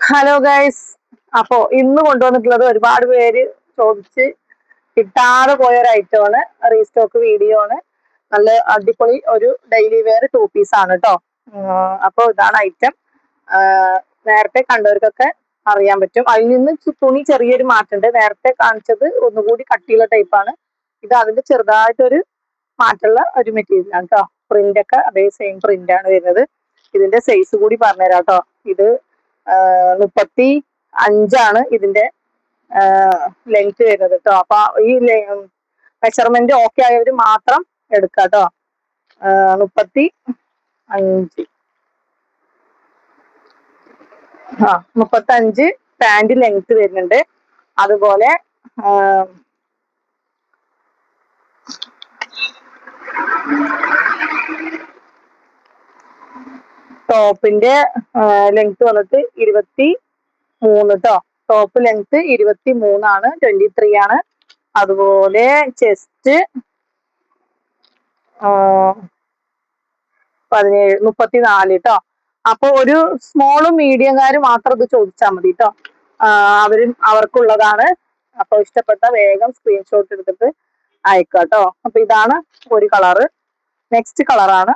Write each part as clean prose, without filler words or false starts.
Hello guys. അപ്പോ ഇന്ന് കൊണ്ടുവന്നിട്ടുള്ളത് ഒരുപാട് പേര് ചോദിച്ച് കിട്ടാതെ പോയ ഒരു ഐറ്റമാണ്. റീസ്റ്റോക്ക് വീഡിയോ ആണ്. നല്ല അടിപൊളി ഒരു ഡെയിലി വെയർ 2 പീസ് ആണ് കേട്ടോ. അപ്പോൾ ഇതാണ് ഐറ്റം. നേരത്തെ കണ്ടവർക്കൊക്കെ അറിയാൻ പറ്റും. അതിൽ നിന്ന് തുണി ചെറിയൊരു മാറ്റമുണ്ട്. നേരത്തെ കാണിച്ചത് ഒന്നുകൂടി കട്ടിയുള്ള ടൈപ്പാണ്. ഇത് അതിന്റെ ചെറുതായിട്ടൊരു മാറ്റമുള്ള ഒരു മെറ്റീരിയൽ ആണ് കേട്ടോ. പ്രിന്റ് ഒക്കെ അതേ സെയിം പ്രിന്റ് ആണ് വരുന്നത്. ഇതിന്റെ സൈസ് കൂടി പറഞ്ഞുതരാം കേട്ടോ. ഇത് 35 ഇതിന്റെ ലെങ്ത് വരുന്നത് കേട്ടോ. അപ്പൊ ഈ മെഷർമെന്റ് ഓക്കെ ആയവര് മാത്രം എടുക്കാം കേട്ടോ. 35 35 പാന്റ് ലെങ്ത് വരുന്നുണ്ട്. അതുപോലെ ടോപ്പിന്റെ ലെങ്ത് വന്നിട്ട് 23 കേട്ടോ. ടോപ്പ് ലെങ്ത് 23 23 ആണ്. അതുപോലെ ചെസ്റ്റ് 34 കേട്ടോ. അപ്പൊ ഒരു സ്മോളും മീഡിയംകാര് മാത്രം ഇത് ചോദിച്ചാൽ മതി കേട്ടോ. അവർക്കുള്ളതാണ്. അപ്പൊ ഇഷ്ടപ്പെട്ട വേഗം സ്ക്രീൻഷോട്ട് എടുത്തിട്ട് അയക്കുക കേട്ടോ. അപ്പൊ ഇതാണ് ഒരു കളറ്. നെക്സ്റ്റ് കളറാണ്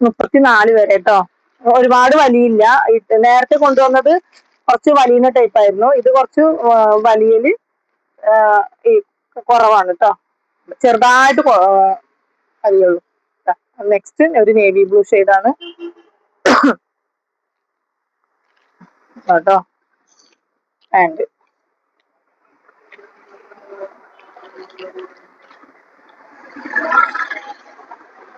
34 വരെ കേട്ടോ. ഒരുപാട് വലിയില്ല. നേരത്തെ കൊണ്ടുവന്നത് കുറച്ച് വലിയ ടൈപ്പ് ആയിരുന്നു. ഇത് കുറച്ച് വലിയല് കുറവാണ് കേട്ടോ. ചെറുതായിട്ട് വലിയുള്ളൂ. നെക്സ്റ്റ് ഒരു നേവി ബ്ലൂ ഷെയ്ഡാണ് കേട്ടോ. പാന്റ്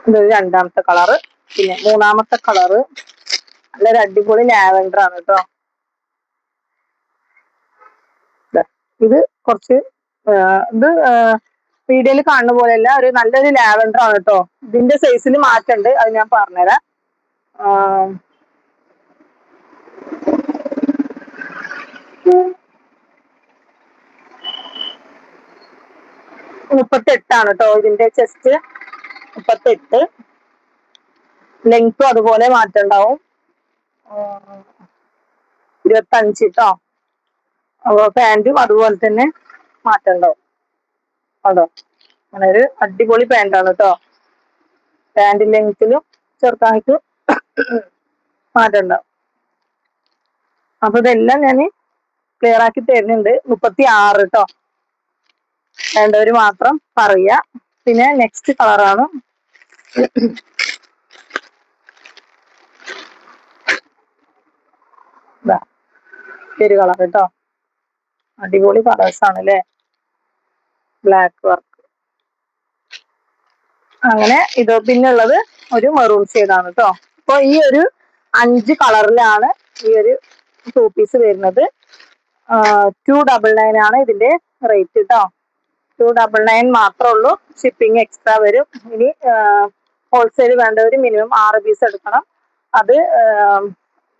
ഇതൊരു രണ്ടാമത്തെ കളറ്. പിന്നെ മൂന്നാമത്തെ കളറ് നല്ലൊരു അടിപൊളി ലാവൻഡർ ആണ് കേട്ടോ. ഇത് കുറച്ച് ഇത് വീഡിയോയിൽ കാണുന്ന പോലെയല്ല, ഒരു നല്ലൊരു ലാവൻഡർ ആണ് കേട്ടോ. ഇതിന്റെ സൈസിൽ മാറ്റമുണ്ട്, അത് ഞാൻ പറഞ്ഞുതരാം. 38 കേട്ടോ ഇതിന്റെ ചെസ്റ്റ്. 38 ലെങ്ത്തും അതുപോലെ മാറ്റം ഉണ്ടാവും. 25 കേട്ടോ. അപ്പൊ പാന്റും അതുപോലെ തന്നെ മാറ്റം ഉണ്ടാവും കേട്ടോ. അങ്ങനെ ഒരു അടിപൊളി പാന്റാണ് കേട്ടോ. പാന്റ് ലെങ്ത്തിലും ചെറുതായിട്ട് മാറ്റം ഉണ്ടാവും. അപ്പൊ ഇതെല്ലാം ഞാൻ ക്ലിയർ ആക്കി തരുന്നുണ്ട്. 36 കേട്ടോ. വേണ്ടവര് മാത്രം പറയാ. പിന്നെ നെക്സ്റ്റ് കളറാണ് ഒരു കളർ കേട്ടോ. അടിപൊളി കളേഴ്സ് ആണ് അല്ലേ. Black work. അങ്ങനെ ഇത് പിന്നുള്ളത് ഒരു മെറൂൺ ഷെയ്ഡാണ് കേട്ടോ. അപ്പൊ ഈ ഒരു 5 കളറിലാണ് ഈ ഒരു 2 പീസ് വരുന്നത്. 299 ആണ് ഇതിന്റെ റേറ്റ് കേട്ടോ. 299 മാത്രമേ ഉള്ളൂ. ഷിപ്പിംഗ് എക്സ്ട്രാ വരും. ഇനി ഹോൾസെയിൽ വേണ്ടവർ മിനിമം 6 പീസ് എടുക്കണം. അത്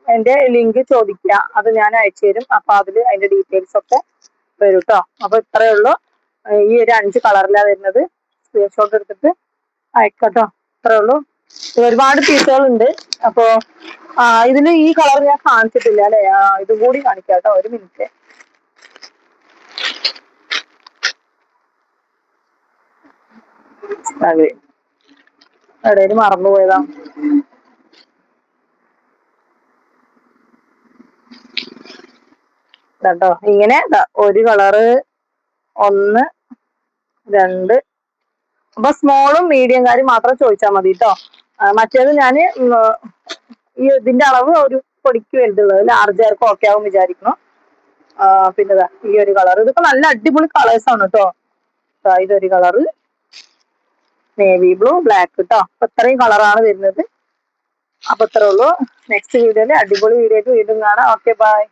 എന്റെ ലിങ്ക് ചോദിക്കുക, അത് ഞാൻ അയച്ചു തരും. അപ്പൊ അതിൽ അതിന്റെ ഡീറ്റെയിൽസ് ഒക്കെ വരും കേട്ടോ. അപ്പൊ ഇത്രയേ ഉള്ളൂ. ഈ ഒരു 5 കളറിലാണ് വരുന്നത്. സ്ക്രീൻഷോട്ട് എടുത്തിട്ട് അയക്കട്ടോ. ഇത്രേ ഉള്ളൂ. ഒരുപാട് പീസുകളുണ്ട്. അപ്പോ ഇതില് ഈ കളർ ഞാൻ കാണിച്ചിട്ടില്ല അല്ലെ. ഇതും കൂടി കാണിക്കാം കേട്ടോ. ഒരു മിനിറ്റ്. അതെ, ഇടയിൽ മറന്നുപോയതാ. കേട്ടോ. ഇങ്ങനെ ഒരു കളറ് 1 2. അപ്പൊ സ്മോളും മീഡിയംകാരും മാത്രം ചോദിച്ചാൽ മതി കേട്ടോ. മറ്റേത് ഞാന് ഈ ഇതിന്റെ അളവ് ഒരു പൊടിക്ക് വലുതുള്ളത് ലാർജുകാർക്ക് ഓക്കെ ആവും വിചാരിക്കണം. പിന്നെ ഈ ഒരു കളർ, ഇതൊക്കെ നല്ല അടിപൊളി കളേഴ്സ് ആണ് കേട്ടോ. ഇതൊരു കളറ് നേവി ബ്ലൂ, ബ്ലാക്ക് കേട്ടോ. അപ്പൊ ഇത്രയും കളറാണ് വരുന്നത്. അപ്പൊ ഇത്രേ ഉള്ളൂ. നെക്സ്റ്റ് വീഡിയോയില് അടിപൊളി വീഡിയോ ആയിട്ട് വീണ്ടും കാണാം. Okay, by.